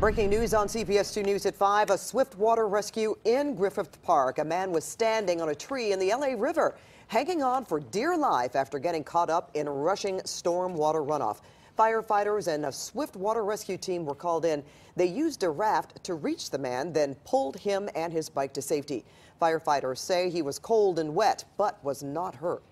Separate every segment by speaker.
Speaker 1: Breaking news on CBS2 News at 5. A swift water rescue in Griffith Park. A man was standing on a tree in the LA River, hanging on for dear life after getting caught up in rushing storm water runoff. Firefighters and a swift water rescue team were called in. They used a raft to reach the man, then pulled him and his bike to safety. Firefighters say he was cold and wet, but was not hurt.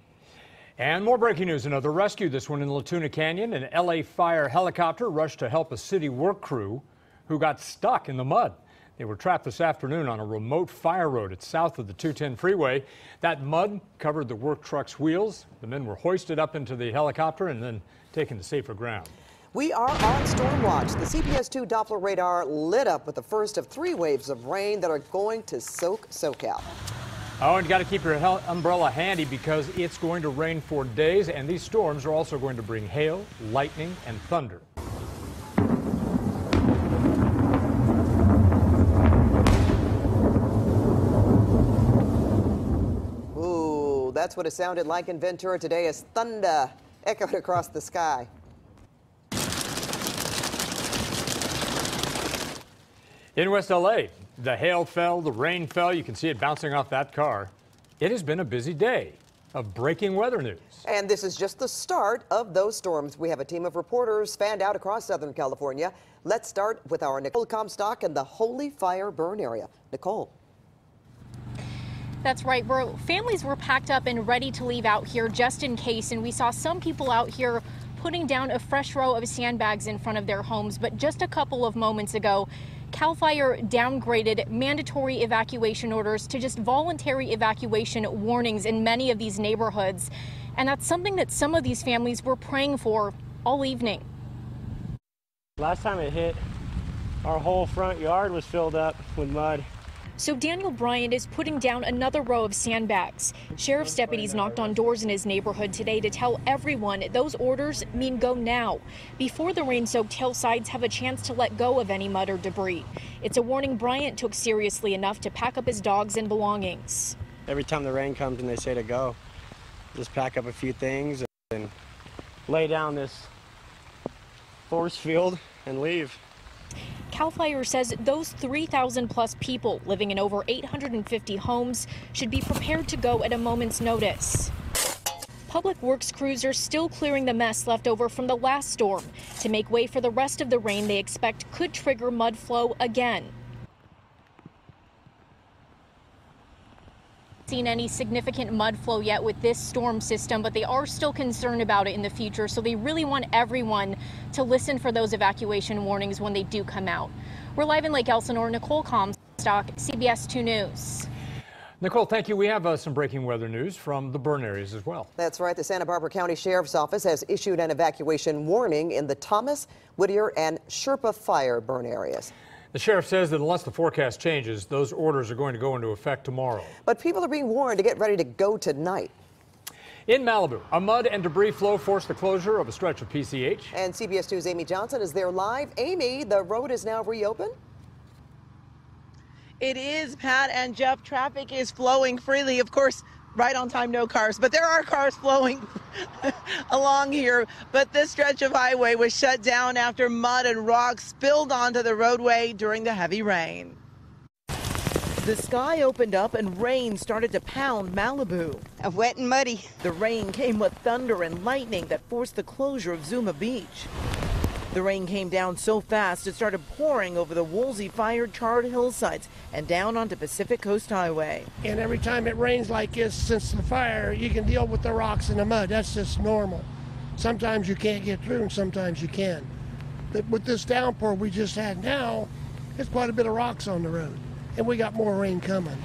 Speaker 2: And more breaking news, another rescue, this one in Latuna Canyon. An LA fire helicopter rushed to help a city work crew who got stuck in the mud. They were trapped this afternoon on a remote fire road. It's south of the 210 freeway. That mud covered the work truck's wheels. The men were hoisted up into the helicopter and then taken to safer ground.
Speaker 1: We are on storm watch. The CBS2 Doppler radar lit up with the first of 3 waves of rain that are going to soak SoCal.
Speaker 2: Oh, and you got to keep your umbrella handy because it's going to rain for days, and these storms are also going to bring hail, lightning, and thunder.
Speaker 1: Ooh, that's what it sounded like in Ventura today as thunder echoed across the sky.
Speaker 2: In West LA, the hail fell, the rain fell. You can see it bouncing off that car. It has been a busy day of breaking weather news.
Speaker 1: And this is just the start of those storms. We have a team of reporters fanned out across Southern California. Let's start with our Nicole Comstock in the Holy Fire burn area. Nicole.
Speaker 3: That's right. Families were packed up and ready to leave out here just in case. And we saw some people out here putting down a fresh row of sandbags in front of their homes. But just a couple of moments ago, CAL FIRE downgraded mandatory evacuation orders to just voluntary evacuation warnings in many of these neighborhoods. And that's something that some of these families were praying for all evening.
Speaker 4: Last time it hit, our whole front yard was filled up with mud.
Speaker 3: So Daniel Bryant is putting down another row of sandbags. Sheriff's deputies knocked on doors in his neighborhood today to tell everyone those orders mean go now, before the rain-soaked hillsides have a chance to let go of any mud or debris. It's a warning Bryant took seriously enough to pack up his dogs and belongings.
Speaker 4: Every time the rain comes and they say to go, just pack up a few things and lay down this force field and leave.
Speaker 3: CAL FIRE says those 3,000 plus people living in over 850 homes should be prepared to go at a moment's notice. Public Works crews are still clearing the mess left over from the last storm to make way for the rest of the rain they expect could trigger mud flow again. Seen any significant mud flow yet with this storm system, but they are still concerned about it in the future, so they really want everyone to listen for those evacuation warnings when they do come out. We're live in Lake Elsinore. Nicole Comstock, CBS2 News.
Speaker 2: Nicole, thank you. We have some breaking weather news from the burn areas as well.
Speaker 1: That's right. The Santa Barbara County Sheriff's Office has issued an evacuation warning in the Thomas, Whittier, and Sherpa fire burn areas.
Speaker 2: The sheriff says that unless the forecast changes, those orders are going to go into effect tomorrow.
Speaker 1: But people are being warned to get ready to go tonight.
Speaker 2: In Malibu, a mud and debris flow forced the closure of a stretch of PCH.
Speaker 1: And CBS 2's Amy Johnson is there live. Amy, the road is now reopened?
Speaker 5: It is, Pat and Jeff. Traffic is flowing freely. Of course, right on time, no cars, but there are cars flowing along here. But this stretch of highway was shut down after mud and rocks spilled onto the roadway during the heavy rain. The sky opened up and rain started to pound Malibu.
Speaker 6: Wet and muddy.
Speaker 5: The rain came with thunder and lightning that forced the closure of Zuma Beach. The rain came down so fast it started pouring over the Woolsey fire-charred hillsides and down onto Pacific Coast Highway.
Speaker 7: And every time it rains like this since the fire, you can deal with the rocks and the mud. That's just normal. Sometimes you can't get through and sometimes you can. But with this downpour we just had now, there's quite a bit of rocks on the road. And we got more rain coming.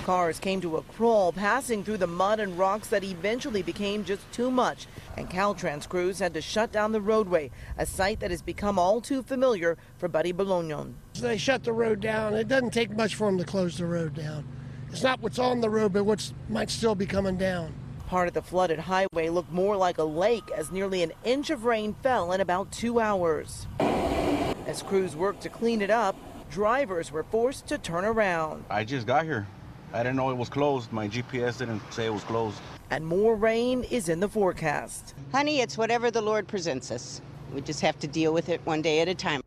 Speaker 5: Cars came to a crawl, passing through the mud and rocks that eventually became just too much. And Caltrans crews had to shut down the roadway, a sight that has become all too familiar for Buddy Bolognon.
Speaker 7: They shut the road down. It doesn't take much for them to close the road down. It's not what's on the road, but what might still be coming down.
Speaker 5: Part of the flooded highway looked more like a lake as nearly an inch of rain fell in about 2 hours. As crews worked to clean it up, drivers were forced to turn around.
Speaker 8: I just got here. I didn't know it was closed. My GPS didn't say it was closed.
Speaker 5: And more rain is in the forecast.
Speaker 6: Honey, it's whatever the Lord presents us. We just have to deal with it one day at a time.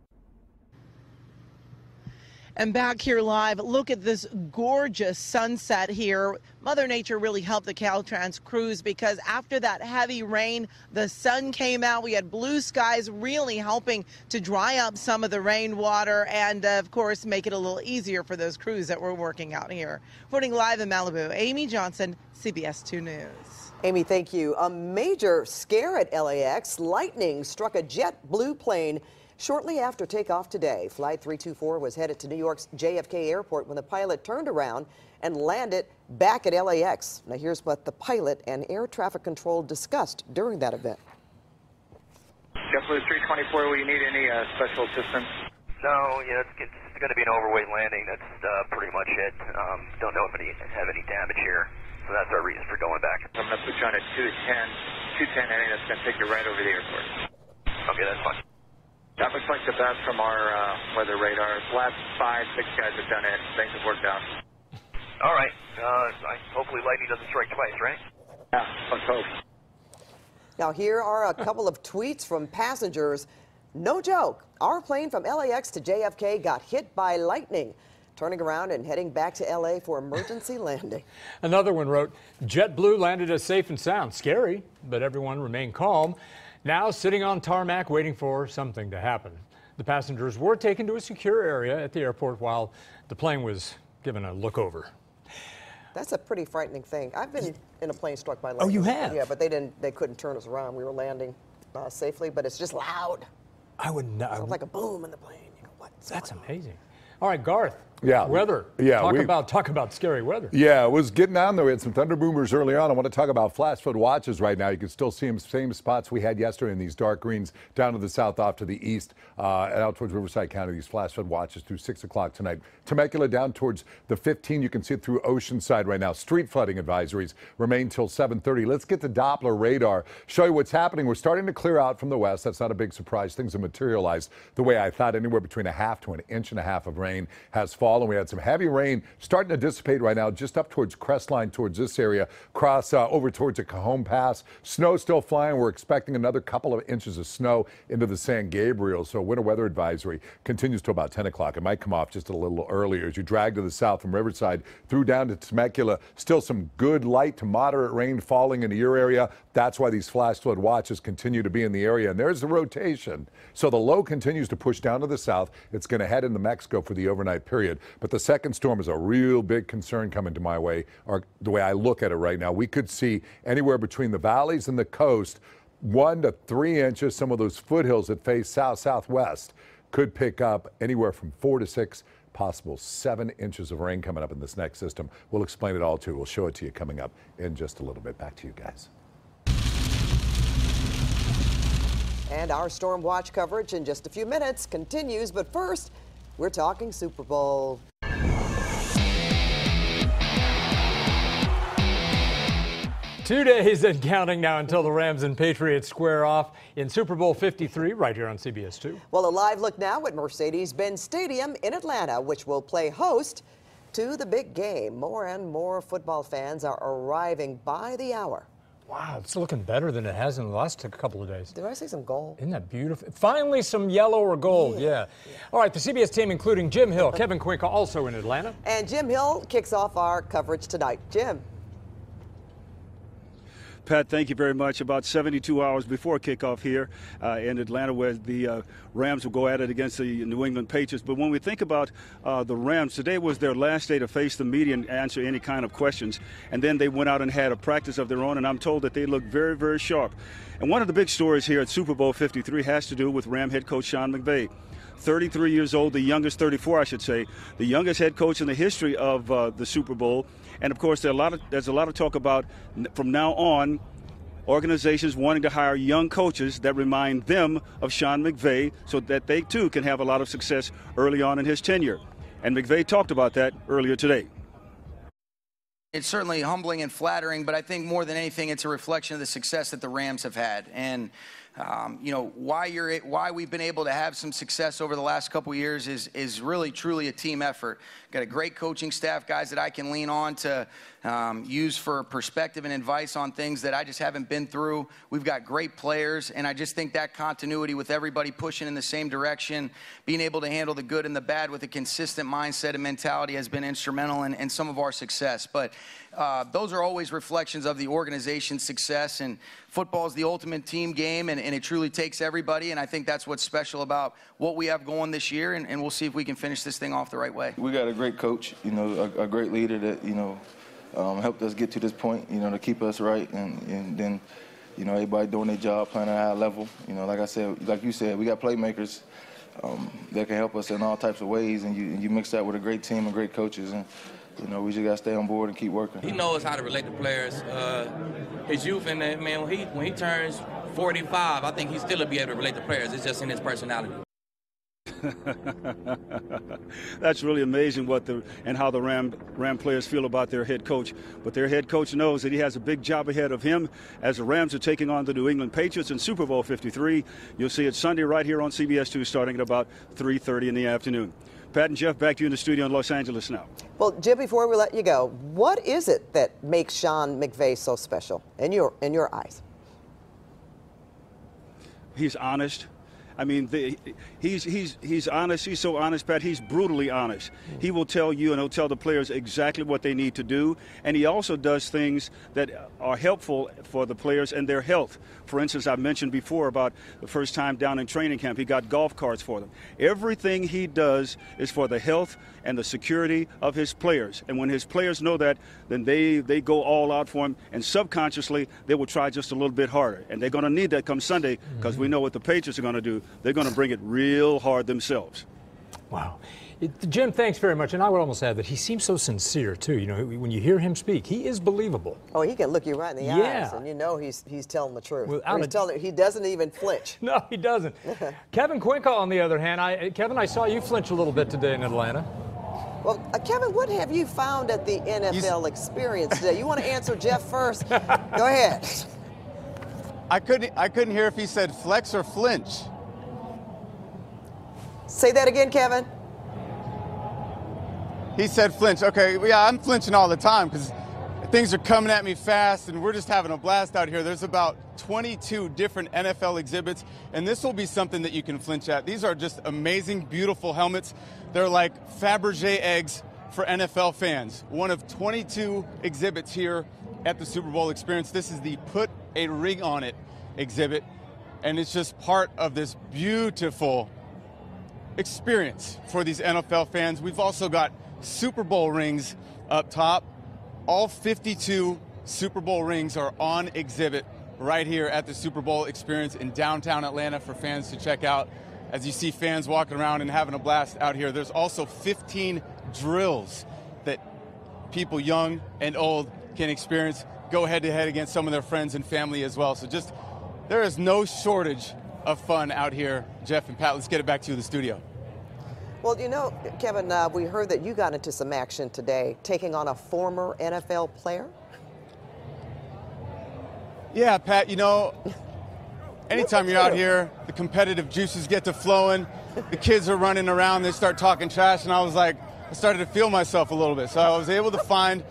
Speaker 5: And back here live, look at this gorgeous sunset here. Mother Nature really helped the Caltrans crews because after that heavy rain, the sun came out. We had blue skies really helping to dry up some of the rainwater and, of course, make it a little easier for those crews that were working out here. Reporting live in Malibu, Amy Johnson, CBS 2 News.
Speaker 1: Amy, thank you. A major scare at LAX. Lightning struck a JetBlue plane shortly after takeoff today. Flight 324 was headed to New York's JFK Airport when the pilot turned around and landed back at LAX. Now here's what the pilot and air traffic control discussed during that event.
Speaker 6: JetBlue 324, will you need any special assistance?
Speaker 9: No, yeah, it's going to be an overweight landing. That's pretty much it. Don't know if have any damage here, so that's our reason for going back.
Speaker 6: I'm going to put you on a 210, I think that's going to take you right over the airport.
Speaker 9: Okay, that's fine.
Speaker 6: That looks like the best from our weather radar. The last 5-6 guys have done it. Things have worked out.
Speaker 9: All right. Hopefully lightning doesn't strike twice, right?
Speaker 6: Yeah, let's hope.
Speaker 1: Now here are a couple of tweets from passengers. No joke, our plane from LAX to JFK got hit by lightning. Turning around and heading back to LA for emergency landing.
Speaker 2: Another one wrote, JetBlue landed us safe and sound. Scary, but everyone remained calm. Now sitting on tarmac waiting for something to happen. The passengers were taken to a secure area at the airport while the plane was given a look over.
Speaker 1: That's a pretty frightening thing. I've been in a plane struck by lightning.
Speaker 2: Oh, you have?
Speaker 1: Yeah, but they couldn't turn us around. We were landing safely, but it's just loud.
Speaker 2: I would not.
Speaker 1: Sounds like a boom in the plane. You go, what's
Speaker 2: That's
Speaker 1: going on?
Speaker 2: amazing. All right, Garth.
Speaker 10: Yeah.
Speaker 2: Weather.
Speaker 10: Yeah.
Speaker 2: Talk about scary weather.
Speaker 10: Yeah, it was getting on there. We had some thunder boomers early on. I want to talk about flash flood watches right now. You can still see them, same spots we had yesterday in these dark greens down to the south, off to the east, and out towards Riverside County. These flash flood watches through 6 o'clock tonight. Temecula down towards the 15. You can see it through Oceanside right now. Street flooding advisories remain till 7:30. Let's get the Doppler radar. Show you what's happening. We're starting to clear out from the west. That's not a big surprise. Things have materialized the way I thought. Anywhere between a half to an inch and a half of rain has fallen. We had some heavy rain starting to dissipate right now, just up towards Crestline, towards this area, cross over towards the Cajon Pass. Snow still flying. We're expecting another couple of inches of snow into the San Gabriel. So winter weather advisory continues to about 10 o'clock. It might come off just a little earlier as you drag to the south from Riverside through down to Temecula. Still some good light to moderate rain falling into your area. That's why these flash flood watches continue to be in the area. And there's the rotation. So the low continues to push down to the south. It's going to head into Mexico for the overnight period. But the second storm is a real big concern coming to my way, or the way I look at it right now. We could see anywhere between the valleys and the coast 1 to 3 inches. Some of those foothills that face south-southwest could pick up anywhere from 4 to 6, possible 7 inches of rain coming up in this next system. We'll explain it all too. We'll show it to you coming up in just a little bit. Back to you guys.
Speaker 1: And our storm watch coverage in just a few minutes continues. But first, we're talking Super Bowl.
Speaker 2: 2 days and counting now until the Rams and Patriots square off in Super Bowl 53 right here on CBS 2.
Speaker 1: Well, a live look now at Mercedes-Benz Stadium in Atlanta, which will play host to the big game. More and more football fans are arriving by the hour.
Speaker 2: Wow, it's looking better than it has in the last couple of days.
Speaker 1: Did I see some gold?
Speaker 2: Isn't that beautiful? Finally, some yellow or gold, yeah. All right, the CBS team, including Jim Hill, Kevin Quinca, also in Atlanta.
Speaker 1: And Jim Hill kicks off our coverage tonight. Jim.
Speaker 11: Pat, thank you very much. About 72 hours before kickoff here in Atlanta, where the Rams will go at it against the New England Patriots. But when we think about the Rams, today was their last day to face the media and answer any kind of questions. And then they went out and had a practice of their own, and I'm told that they look very, very sharp. And one of the big stories here at Super Bowl 53 has to do with Ram head coach Sean McVay. 33 years old, the youngest, 34 I should say, the youngest head coach in the history of the Super Bowl. And of course, there's a lot of talk about from now on organizations wanting to hire young coaches that remind them of Sean McVay so that they too can have a lot of success early on in his tenure. And McVay talked about that earlier today.
Speaker 12: It's certainly humbling and flattering, but I think more than anything, it's a reflection of the success that the Rams have had. And you know, why we've been able to have some success over the last couple of years is really truly a team effort. Got a great coaching staff, guys that I can lean on to use for perspective and advice on things that I just haven't been through. We've got great players, and I just think that continuity with everybody pushing in the same direction, being able to handle the good and the bad with a consistent mindset and mentality has been instrumental in some of our success. But those are always reflections of the organization's success, and football is the ultimate team game, and it truly takes everybody, and I think that's what's special about what we have going this year, and we'll see if we can finish this thing off the right way.
Speaker 13: We got a great coach, you know, a great leader that, you know, helped us get to this point, you know, to keep us right, and then, you know, everybody doing their job, playing at a high level. You know, like I said, like you said, we got playmakers that can help us in all types of ways, and you mix that with a great team and great coaches, and you know, we just got to stay on board and keep working.
Speaker 14: He knows how to relate to players. His youth, and man, when he turns 45, I think he still will be able to relate to players. It's just in his personality.
Speaker 11: That's really amazing and how the Ram players feel about their head coach. But their head coach knows that he has a big job ahead of him as the Rams are taking on the New England Patriots in Super Bowl 53. You'll see it Sunday right here on CBS2 starting at about 3:30 in the afternoon. Pat and Jeff, back to you in the studio in Los Angeles now.
Speaker 1: Well, Jim, before we let you go, what is it that makes Sean McVay so special in your eyes?
Speaker 11: He's honest. I mean, he's honest. He's so honest, Pat. He's brutally honest. He will tell you and he'll tell the players exactly what they need to do. And he also does things that are helpful for the players and their health. For instance, I mentioned before about the first time down in training camp, he got golf carts for them. Everything he does is for the health and the security of his players. And when his players know that, then they go all out for him. And subconsciously, they will try just a little bit harder. And they're going to need that come Sunday because we know what the Patriots are going to do. They're going to bring it real hard themselves.
Speaker 2: Wow. Jim, thanks very much. And I would almost add that he seems so sincere, too. You know, when you hear him speak, he is believable.
Speaker 1: Oh, he can look you right in the eyes, and you know he's telling the truth. He doesn't even flinch.
Speaker 2: No, he doesn't. Kevin Quinkel, on the other hand, Kevin, I saw you flinch a little bit today in Atlanta.
Speaker 1: Well, Kevin, what have you found at the NFL experience today? You want to answer Jeff first? Go ahead.
Speaker 15: I couldn't hear if he said flex or flinch.
Speaker 1: Say that again, Kevin.
Speaker 15: He said flinch. Okay, yeah, I'm flinching all the time because things are coming at me fast, and we're just having a blast out here. There's about 22 different NFL exhibits, and this will be something that you can flinch at. These are just amazing, beautiful helmets. They're like Fabergé eggs for NFL fans. One of 22 exhibits here at the Super Bowl Experience. This is the Put a Ring on It exhibit, and it's just part of this beautiful experience for these NFL fans. We've also got Super Bowl rings up top. All 52 Super Bowl rings are on exhibit right here at the Super Bowl Experience in downtown Atlanta for fans to check out. As you see fans walking around and having a blast out here, there's also 15 drills that people young and old can experience, go head-to-head against some of their friends and family as well. So just, there is no shortage of fun out here. Jeff and Pat, let's get it back to you in the studio.
Speaker 1: Well, you know, Kevin, we heard that you got into some action today, taking on a former NFL player.
Speaker 15: Yeah, Pat, you know, anytime you're out here, the competitive juices get to flowing. The kids are running around, they start talking trash, and I started to feel myself a little bit. So I was able to find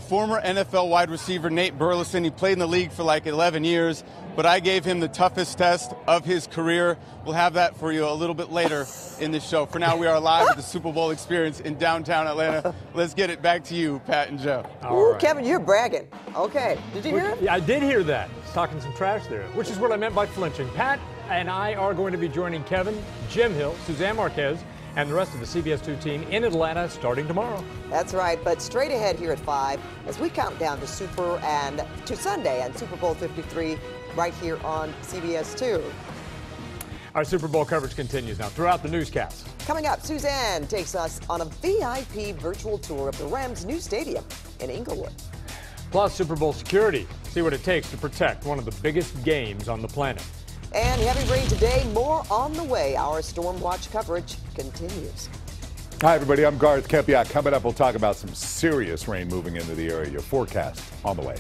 Speaker 15: former NFL wide receiver Nate Burleson. He played in the league for like 11 years, but I gave him the toughest test of his career. We'll have that for you a little bit later in the show. For now, we are live at the Super Bowl Experience in downtown Atlanta. Let's get it back to you, Pat and Jeff.
Speaker 1: Ooh, right. Kevin, you're bragging. Okay. Did you hear it?
Speaker 2: Yeah, I did hear that. He's talking some trash there, which is what I meant by flinching. Pat and I are going to be joining Kevin, Jim Hill, Suzanne Marquez, and the rest of the CBS2 team in Atlanta starting tomorrow.
Speaker 1: That's right, but straight ahead here at 5 as we count down to Sunday and Super Bowl 53 right here on CBS2.
Speaker 2: Our Super Bowl coverage continues now throughout the newscast.
Speaker 1: Coming up, Suzanne takes us on a VIP virtual tour of the Rams' new stadium in Inglewood.
Speaker 2: Plus Super Bowl security. See what it takes to protect one of the biggest games on the planet.
Speaker 1: And heavy rain today, more on the way. Our Storm Watch coverage continues.
Speaker 10: Hi, everybody. I'm Garth Kempiak. Coming up, we'll talk about some serious rain moving into the area. Your forecast on the way.